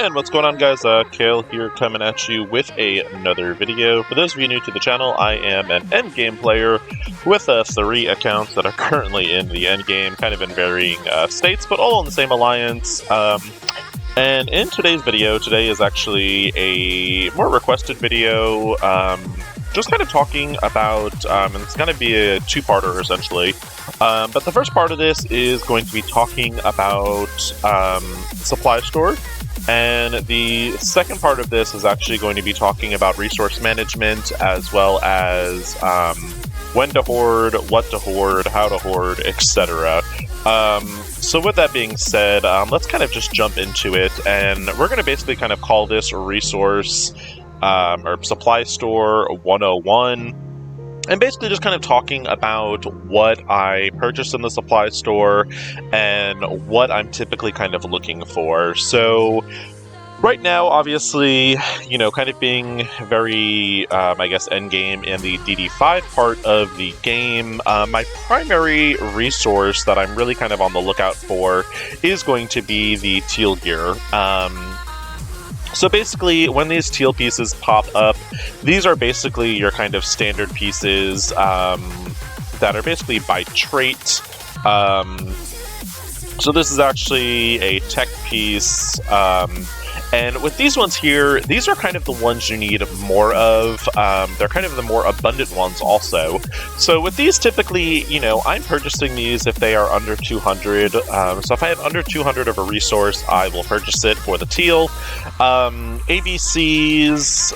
And what's going on, guys? Kale here, coming at you with another video. For those of you new to the channel, I am an endgame player with 3 accounts that are currently in the endgame, kind of in varying states, but all in the same alliance. And in today's video, today is actually a more requested video, just kind of talking about, and it's going to be a 2-parter essentially. But the first part of this is going to be talking about Supply Store, and the second part of this is actually going to be talking about resource management, as well as when to hoard, what to hoard, how to hoard, etc. So with that being said, let's kind of just jump into it, and we're going to basically kind of call this resource or Supply Store 101. And basically just kind of talking about what I purchased in the supply store and what I'm typically kind of looking for. So right now, obviously, you know, kind of being very, I guess, endgame in the DD5 part of the game, my primary resource that I'm really kind of on the lookout for is going to be the Teal Gear. So basically, when these teal pieces pop up, these are basically your kind of standard pieces that are basically by trait. So this is actually a tech piece, and with these ones here, these are kind of the ones you need more of. They're kind of the more abundant ones also. So with these, typically, you know, I'm purchasing these if they are under 200. So if I have under 200 of a resource, I will purchase it for the teal. ABCs,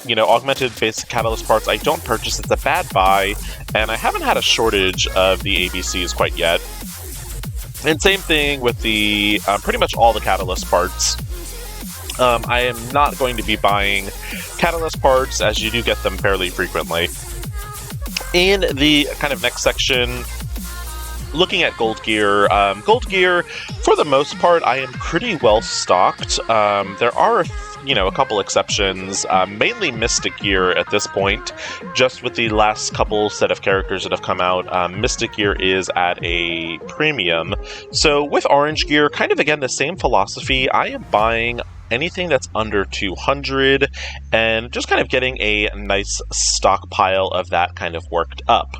you know, augmented basic catalyst parts, I don't purchase. It's a bad buy, and I haven't had a shortage of the ABCs quite yet. And same thing with the pretty much all the catalyst parts. I am not going to be buying catalyst parts, as you do get them fairly frequently. In the kind of next section, looking at gold gear. Gold gear, for the most part, I am pretty well stocked. There are a couple exceptions, mainly Mystic Gear at this point. Just with the last couple set of characters that have come out, Mystic Gear is at a premium. So with Orange Gear, kind of again the same philosophy. I am buying anything that's under 200 and just kind of getting a nice stockpile of that kind of worked up.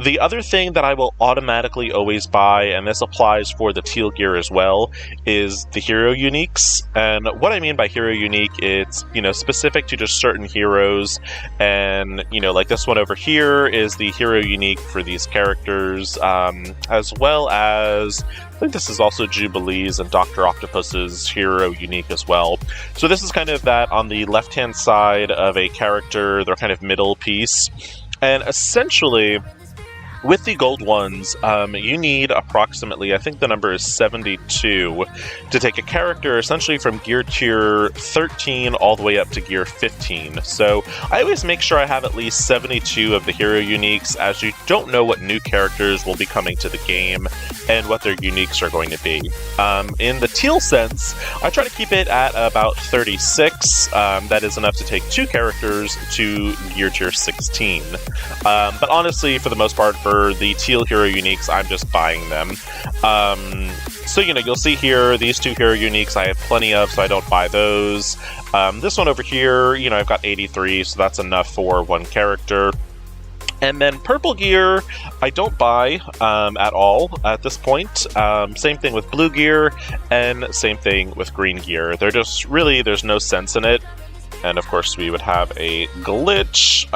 The other thing that I will automatically always buy, and this applies for the Teal Gear as well, is the hero uniques. And what I mean by hero unique, it's, you know, specific to just certain heroes. And, you know, like this one over here is the hero unique for these characters, as well as, I think this is also Jubilee's and Dr. Octopus's hero unique as well. So this is kind of that on the left-hand side of a character, their kind of middle piece. And essentially, with the gold ones, you need approximately, I think the number is 72, to take a character essentially from gear tier 13 all the way up to gear 15. So I always make sure I have at least 72 of the hero uniques, as you don't know what new characters will be coming to the game and what their uniques are going to be. In the teal sense, I try to keep it at about 36. That is enough to take 2 characters to gear tier 16. But honestly, for the most part, for the teal hero uniques, I'm just buying them. So, you know, you'll see here, these 2 hero uniques I have plenty of, so I don't buy those. This one over here, you know, I've got 83, so that's enough for 1 character. And then purple gear, I don't buy at all at this point. Same thing with blue gear, and same thing with green gear. They're just really, there's no sense in it. And of course we would have a glitch,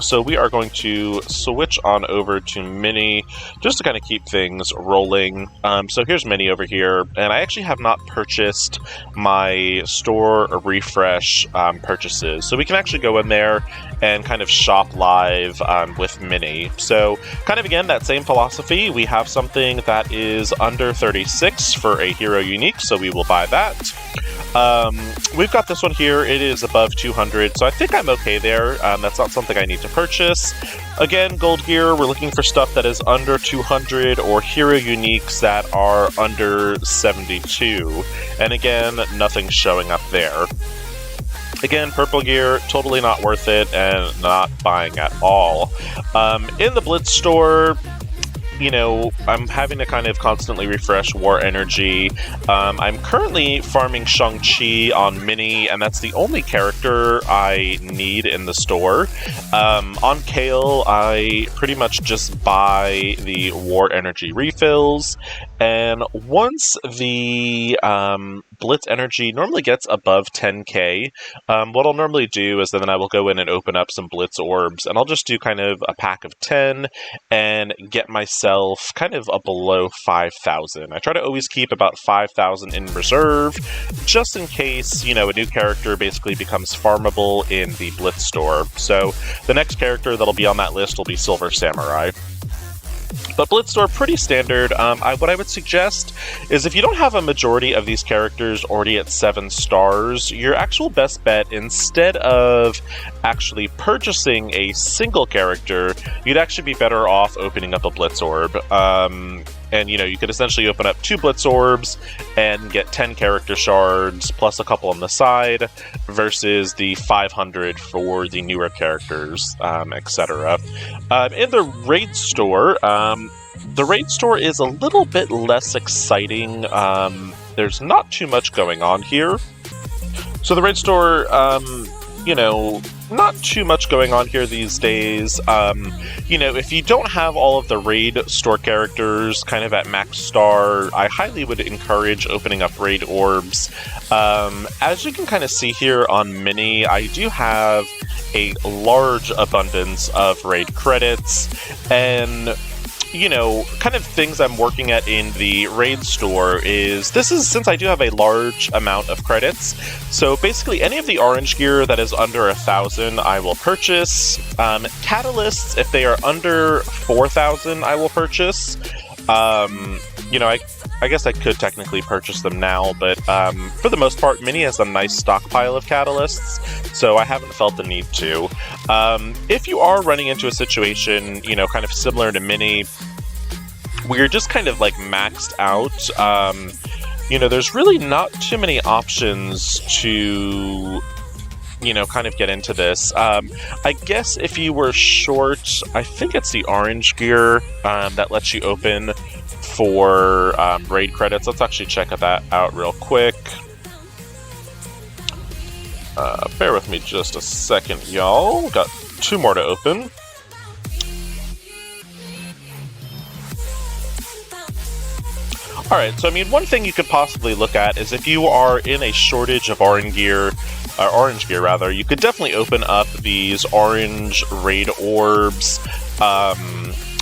so we are going to switch on over to Mini, just to kind of keep things rolling. So here's Mini over here, and I actually have not purchased my store refresh purchases, so we can actually go in there and kind of shop live with Mini. So kind of again, that same philosophy, we have something that is under 36 for a hero unique, so we will buy that. We've got this one here, it is above 200, so I think I'm okay there. That's not something I need to purchase. Again, gold gear, we're looking for stuff that is under 200 or hero uniques that are under 72. And again, nothing's showing up there. Again, purple gear, totally not worth it and not buying at all. In the Blitz store, you know, I'm having to kind of constantly refresh war energy. I'm currently farming Shang-Chi on Mini, and that's the only character I need in the store. On Kale, I pretty much just buy the war energy refills, and once the Blitz energy normally gets above 10k, what I'll normally do is then I will go in and open up some Blitz orbs, and I'll just do kind of a pack of 10 and get myself kind of a below 5,000. I try to always keep about 5,000 in reserve, just in case, you know, a new character basically becomes farmable in the Blitz store. So the next character that'll be on that list will be Silver Samurai. But Blitz Store, pretty standard. What I would suggest is if you don't have a majority of these characters already at 7 stars, your actual best bet, instead of actually purchasing a single character, you'd actually be better off opening up a Blitz Orb. And, you know, you could essentially open up 2 Blitz Orbs and get 10 character shards, plus a couple on the side, versus the 500 for the newer characters, etc. In the Raid Store, is a little bit less exciting. There's not too much going on here. So the Raid Store, you know, not too much going on here these days. You know, if you don't have all of the Raid Store characters kind of at max star, I highly would encourage opening up Raid Orbs. As you can kind of see here on Mini, I do have a large abundance of Raid credits, and you know, kind of things I'm working at in the Raid Store is, since I do have a large amount of credits, so basically any of the orange gear that is under 1,000 I will purchase. Catalysts, if they are under 4,000, I will purchase. You know, I guess I could technically purchase them now, but for the most part, Mini has a nice stockpile of catalysts, so I haven't felt the need to. If you are running into a situation, you know, kind of similar to Mini, where you're just kind of like maxed out, you know, there's really not too many options to, you know, kind of get into this. I guess if you were short, I think it's the orange gear that lets you open for raid credits. Let's actually check that out real quick. Bear with me just a second, y'all. Got 2 more to open. Alright, so I mean, one thing you could possibly look at is if you are in a shortage of orange gear, you could definitely open up these orange raid orbs.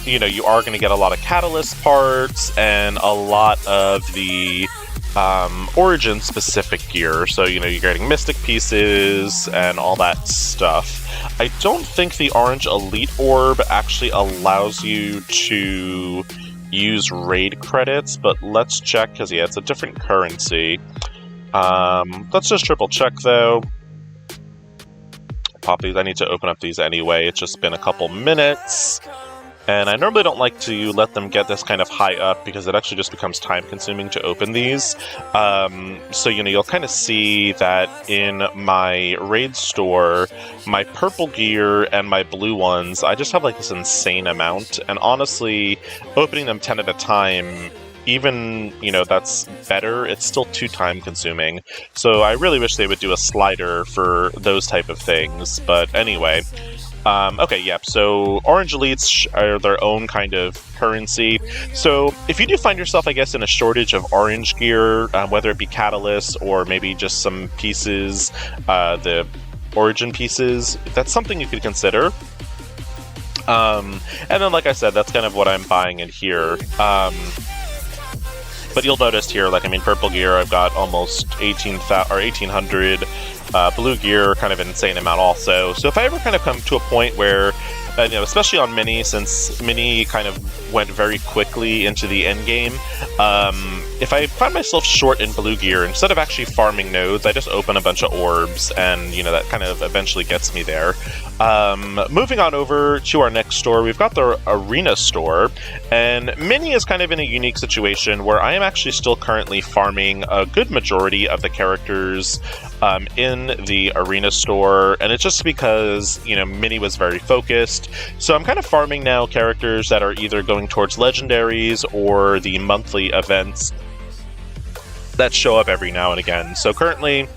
You know, you are going to get a lot of catalyst parts and a lot of the origin-specific gear. So, you know, you're getting mystic pieces and all that stuff. I don't think the orange elite orb actually allows you to use raid credits, but let's check, because yeah, it's a different currency. Let's just triple check though. Pop these. I need to open up these anyway. It's just been a couple minutes. And I normally don't like to let them get this kind of high up because it actually just becomes time-consuming to open these. So, you know, you'll kind of see that in my raid store, my purple gear and my blue ones, I just have like this insane amount. And honestly, opening them 10 at a time, even, you know, that's better, it's still too time-consuming. So I really wish they would do a slider for those type of things. But anyway... okay, yep, so Orange Elites are their own kind of currency. So if you do find yourself, I guess, in a shortage of orange gear, whether it be catalysts or maybe just some pieces, the origin pieces, that's something you could consider. And then, like I said, that's kind of what I'm buying in here. But you'll notice here, like, I mean, purple gear, I've got almost 1,800. Blue gear, kind of an insane amount also. So if I ever kind of come to a point where, you know, especially on Mini, since Mini kind of went very quickly into the end game, if I find myself short in blue gear, instead of actually farming nodes, I just open a bunch of orbs, and, you know, that kind of eventually gets me there. Moving on over to our next store, we've got the Arena Store, and Mini is kind of in a unique situation where I am actually still currently farming a good majority of the characters in the Arena Store, and it's just because, you know, Mini was very focused. So I'm kind of farming now characters that are either going towards legendaries or the monthly events that show up every now and again. So currently,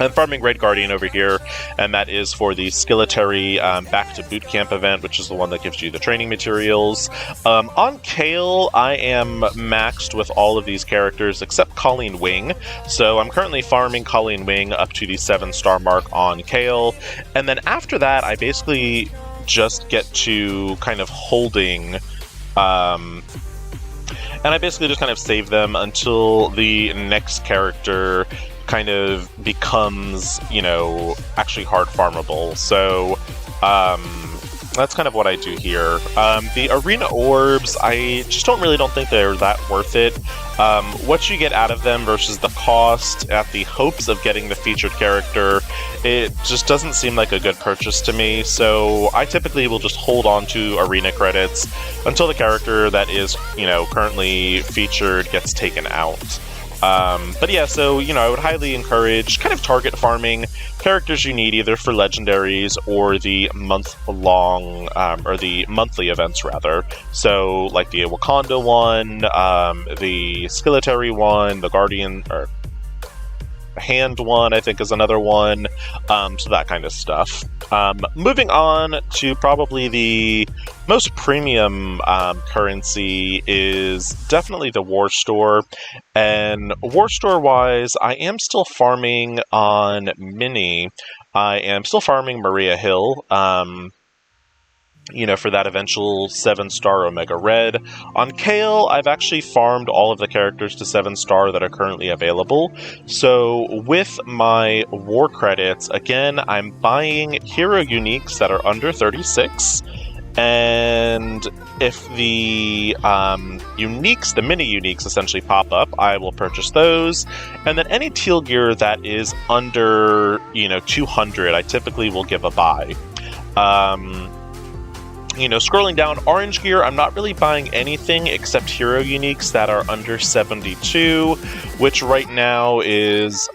I'm farming Red Guardian over here, and that is for the Skilletary Back to Bootcamp event, which is the one that gives you the training materials. On Kale, I am maxed with all of these characters except Colleen Wing, so I'm currently farming Colleen Wing up to the 7-star mark on Kale, and then after that, I basically just get to kind of holding... and I basically just kind of save them until the next character kind of becomes, you know, actually hard farmable. So, that's kind of what I do here. The Arena Orbs, I just don't think they're that worth it. What you get out of them versus the cost at the hopes of getting the featured character, it just doesn't seem like a good purchase to me, so I typically will just hold on to Arena credits until the character that is, you know, currently featured gets taken out. But yeah, so, you know, I would highly encourage kind of target farming characters you need either for legendaries or the month-long, or the monthly events, rather. So, like the Wakanda one, the Skilletary one, the Guardian, or Hand one, I think, is another one, so that kind of stuff. Moving on to probably the most premium currency is definitely the War Store, and War Store-wise, I am still farming on Mini. I am still farming Maria Hill, you know, for that eventual 7-star Omega Red. On Kale, I've actually farmed all of the characters to 7-star that are currently available. So with my war credits, again, I'm buying hero uniques that are under 36. And if the uniques, the mini uniques essentially pop up, I will purchase those. And then any Teal Gear that is under, you know, 200, I typically will give a buy. You know, scrolling down, Orange Gear, I'm not really buying anything except hero uniques that are under 72, which right now is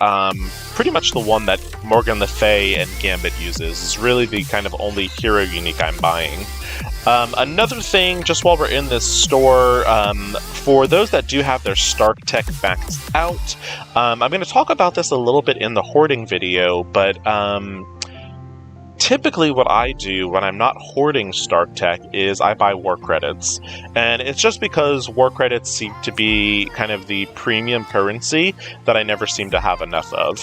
pretty much the one that Morgan Le Fay and Gambit uses. It's really the kind of only hero unique I'm buying. Another thing, just while we're in this store, for those that do have their Stark Tech backed out, I'm going to talk about this a little bit in the hoarding video, but typically what I do when I'm not hoarding Stark Tech is I buy war credits. And it's just because war credits seem to be kind of the premium currency that I never seem to have enough of.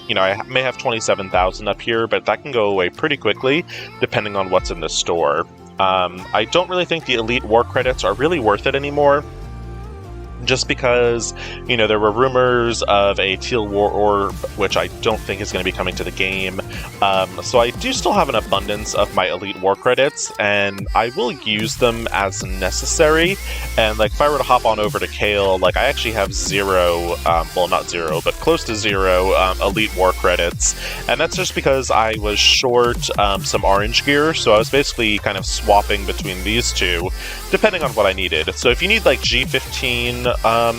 You know, I may have 27,000 up here, but that can go away pretty quickly depending on what's in the store. I don't really think the Elite War credits are really worth it anymore. Just because, you know, there were rumors of a Teal War Orb, which I don't think is going to be coming to the game. So I do still have an abundance of my Elite War credits, and I will use them as necessary. And, like, if I were to hop on over to Kale, like, I actually have zero, well, not zero, but close to zero Elite War credits. And that's just because I was short some Orange Gear, so I was basically kind of swapping between these two, depending on what I needed. So if you need, like, G15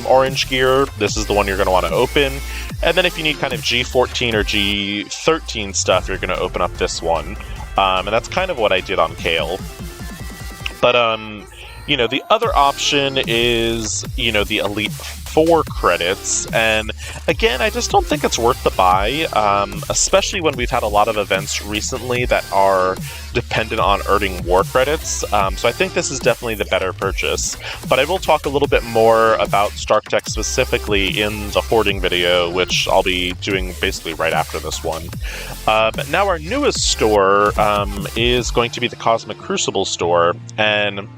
Orange Gear, this is the one you're going to want to open. And then if you need kind of G14 or G13 stuff, you're going to open up this one. And that's kind of what I did on Kale. But, you know, the other option is, you know, the Elite 4 credits, and again, I just don't think it's worth the buy, especially when we've had a lot of events recently that are dependent on earning war credits, so I think this is definitely the better purchase. But I will talk a little bit more about Stark Tech specifically in the hoarding video, which I'll be doing basically right after this one. But now our newest store is going to be the Cosmic Crucible store, and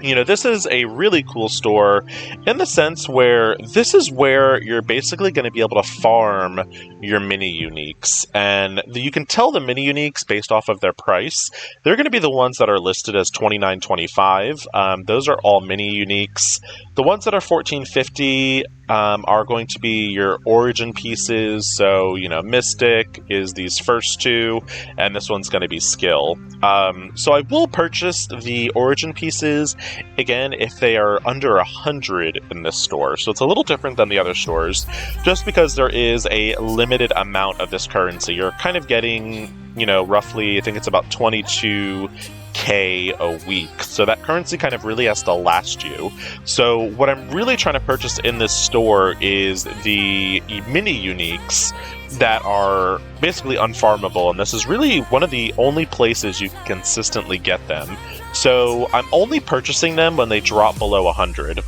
you know, this is a really cool store in the sense where this is where you're basically going to be able to farm your mini uniques. And you can tell the mini uniques based off of their price. They're going to be the ones that are listed as $29.25. Those are all mini uniques. The ones that are $14.50 are going to be your origin pieces. So, you know, Mystic is these first two, and this one's going to be Skill. So I will purchase the origin pieces again, if they are under 100 in this store. So it's a little different than the other stores, just because there is a limited amount of this currency. You're kind of getting, you know, roughly, I think it's about 22K a week. So that currency kind of really has to last you. So what I'm really trying to purchase in this store is the mini uniques that are basically unfarmable, and this is really one of the only places you can consistently get them. So I'm only purchasing them when they drop below 100.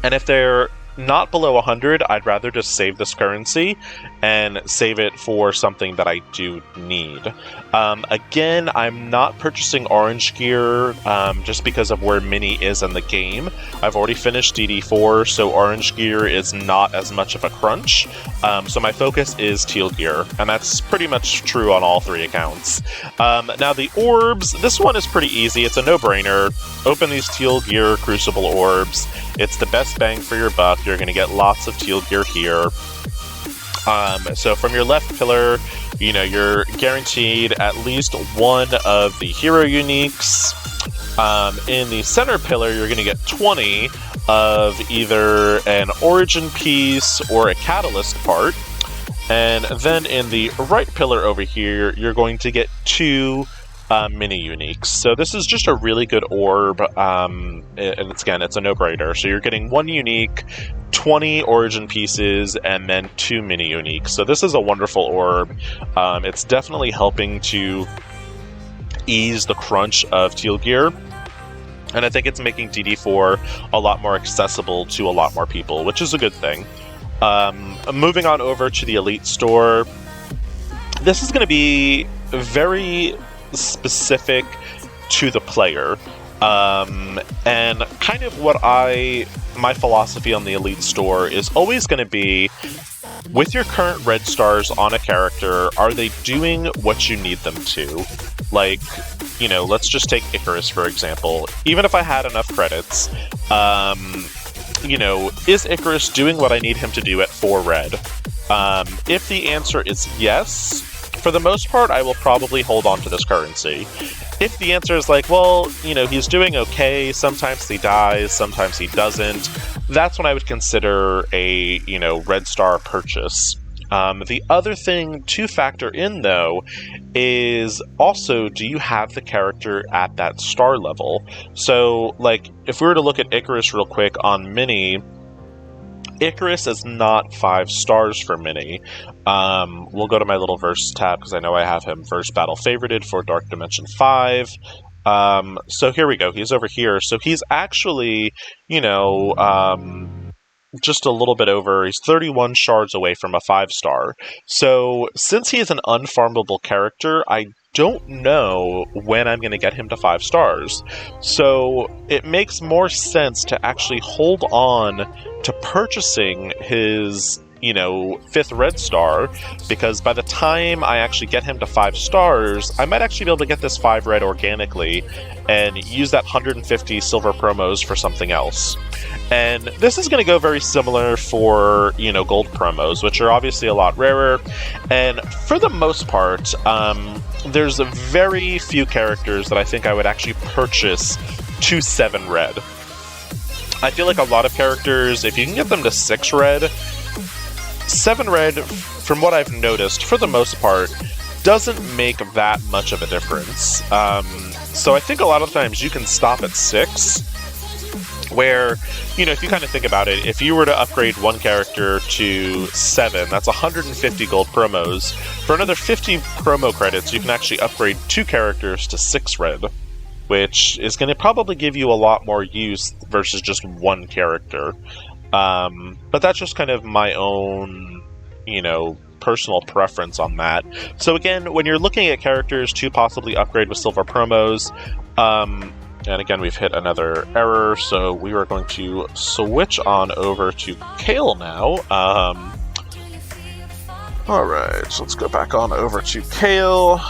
And if they're not below 100, I'd rather just save this currency and save it for something that I do need. Again, I'm not purchasing Orange Gear just because of where Mini is in the game. I've already finished DD4, so Orange Gear is not as much of a crunch. So my focus is Teal Gear, and that's pretty much true on all 3 accounts. Now the orbs, this one is pretty easy. It's a no-brainer. Open these Teal Gear Crucible orbs. It's the best bang for your buck. You're going to get lots of Teal Gear here. So from your left pillar, you know, you're guaranteed at least one of the hero uniques. In the center pillar, you're going to get 20 of either an origin piece or a catalyst part. And then in the right pillar over here, you're going to get 2 mini uniques. So this is just a really good orb, and it's a no-brainer. So you're getting 1 unique, 20 origin pieces, and then 2 mini uniques. So this is a wonderful orb. It's definitely helping to ease the crunch of Teal Gear, and I think it's making DD4 a lot more accessible to a lot more people, which is a good thing. Moving on over to the Elite Store, this is going to be very specific to the player, and kind of what my philosophy on the Elite Store is always going to be, with your current red stars on a character, are they doing what you need them to? Like, you know, let's just take Icarus for example. Even if I had enough credits, you know, is Icarus doing what I need him to do at 4 red? If the answer is yes, for the most part, I will probably hold on to this currency. If the answer is like, well, you know, he's doing okay, sometimes he dies, sometimes he doesn't, that's when I would consider a, you know, red star purchase. The other thing to factor in, though, is also, do you have the character at that star level? So, like, if we were to look at Icarus real quick on Mini, Icarus is not 5 stars for Mini. We'll go to my little verse tab, because I know I have him verse battle favorited for Dark Dimension 5. So here we go, he's over here. So he's actually, you know, just a little bit over, he's 31 shards away from a 5-star. So since he is an unfarmable character, I don't know when I'm going to get him to 5 stars. So it makes more sense to actually hold on to purchasing his, you know, 5th red star, because by the time I actually get him to 5 stars, I might actually be able to get this 5 red organically and use that 150 silver promos for something else. And this is going to go very similar for, you know, gold promos, which are obviously a lot rarer. And for the most part, there's very few characters that I think I would actually purchase to 7 red. I feel like a lot of characters, if you can get them to 6 red, 7 red, from what I've noticed, for the most part, doesn't make that much of a difference. So I think a lot of times you can stop at 6, where, you know, if you kind of think about it, if you were to upgrade one character to 7, that's 150 gold promos. For another 50 promo credits, you can actually upgrade 2 characters to 6 red, which is going to probably give you a lot more use versus just one character. But that's just kind of my own, you know, personal preference on that. So again, when you're looking at characters to possibly upgrade with silver promos, and again, we've hit another error, so we are going to switch on over to Kale now. Alright, so let's go back on over to Kale.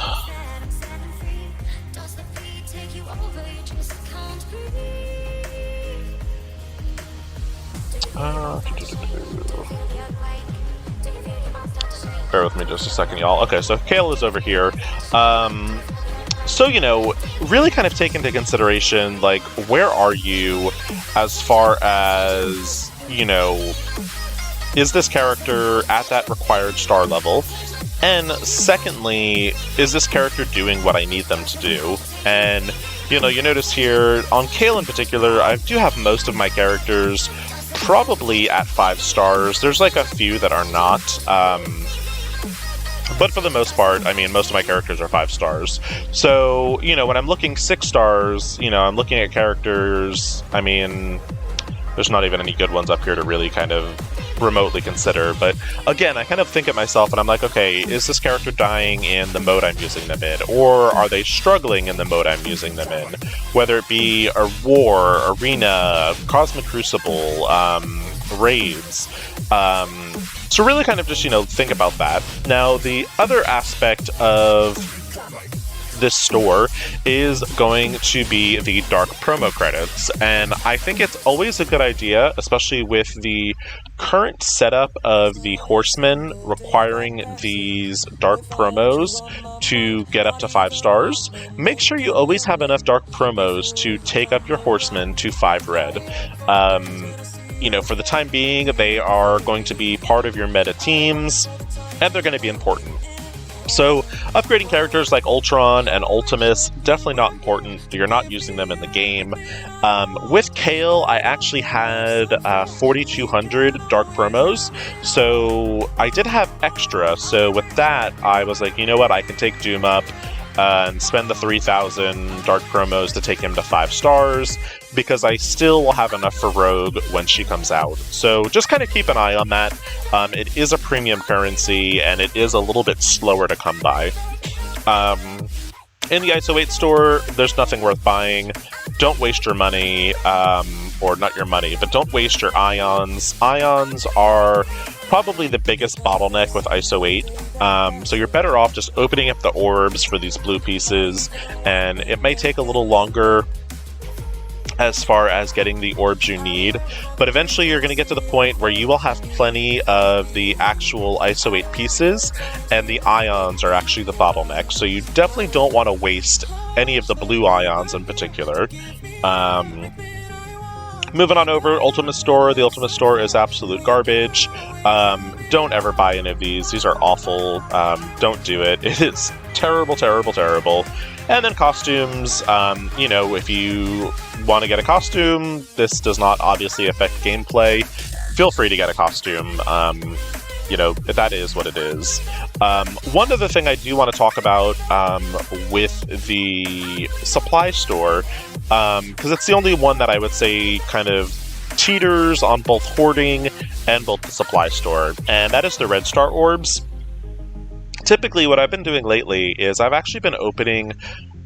Bear with me just a second, y'all. Okay, so Kale is over here. So, really kind of take into consideration, like, where are you as far as, is this character at that required star level? And secondly, is this character doing what I need them to do? And, you notice here, on Kale in particular, I do have most of my characters probably at 5 stars. There's like a few that are not. But for the most part, I mean, most of my characters are 5 stars. So, when I'm looking 6 stars, I'm looking at characters, I mean, there's not even any good ones up here to really kind of remotely consider. But again, I kind of think at myself and I'm like, okay, is this character dying in the mode I'm using them in? Or are they struggling in the mode I'm using them in? Whether it be a war, arena, Cosmic Crucible, raids. So really kind of just, think about that. Now, the other aspect of this store is going to be the dark promo credits, and I think it's always a good idea, especially with the current setup of the horsemen requiring these dark promos to get up to 5 stars. Make sure you always have enough dark promos to take up your horsemen to 5 red. For the time being, they are going to be part of your meta teams, and they're going to be important. So, upgrading characters like Ultron and Ultimus, definitely not important. You're not using them in the game. With Kale, I actually had 4,200 dark promos, so I did have extra. So with that, I was like, you know what, I can take Doom up and spend the 3,000 dark promos to take him to 5 stars, because I still will have enough for Rogue when she comes out. So just kind of keep an eye on that. It is a premium currency, and it is a little bit slower to come by. In the ISO 8 store, there's nothing worth buying. Don't waste your money, or not your money, but don't waste your ions. Ions are probably the biggest bottleneck with ISO 8. So you're better off just opening up the orbs for these blue pieces, and it may take a little longer as far as getting the orbs you need, but eventually you're going to get to the point where you will have plenty of the actual ISO 8 pieces, and the ions are actually the bottleneck, so you definitely don't want to waste any of the blue ions in particular. Moving on over, Ultima Store. The Ultima Store is absolute garbage. Don't ever buy any of these. These are awful. Don't do it. It is terrible, terrible, terrible. And then costumes. If you want to get a costume, this does not obviously affect gameplay. Feel free to get a costume. That is what it is. One other thing I do want to talk about with the supply store, because it's the only one that I would say kind of teeters on both hoarding and both the supply store, and that is the red Star Orbs. Typically, what I've been doing lately is I've actually been opening,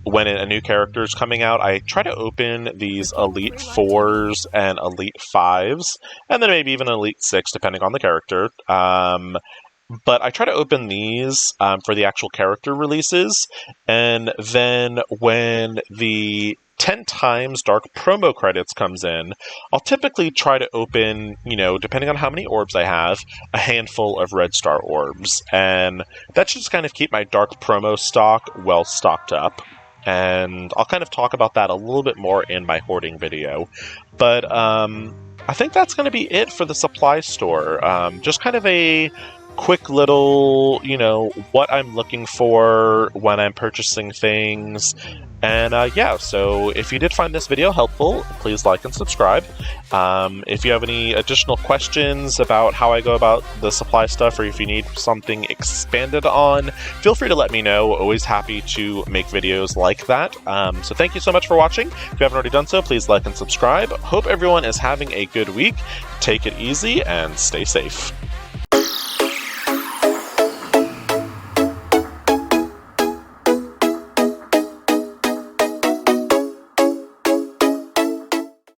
when a new character is coming out, I try to open these Elite 4s and Elite 5s, and then maybe even Elite 6, depending on the character. But I try to open these for the actual character releases, and then when the 10 times dark promo credits comes in, I'll typically try to open, depending on how many orbs I have, a handful of red Star Orbs. And that should just kind of keep my dark promo stock well stocked up. And I'll kind of talk about that a little bit more in my hoarding video. But I think that's going to be it for the supply store. Just kind of a quick little, what I'm looking for when I'm purchasing things. And so if you did find this video helpful, please like and subscribe. If you have any additional questions about how I go about the supply stuff, or if you need something expanded on, feel free to let me know. Always happy to make videos like that. So thank you so much for watching. If you haven't already done so, please like and subscribe. Hope everyone is having a good week. Take it easy and stay safe.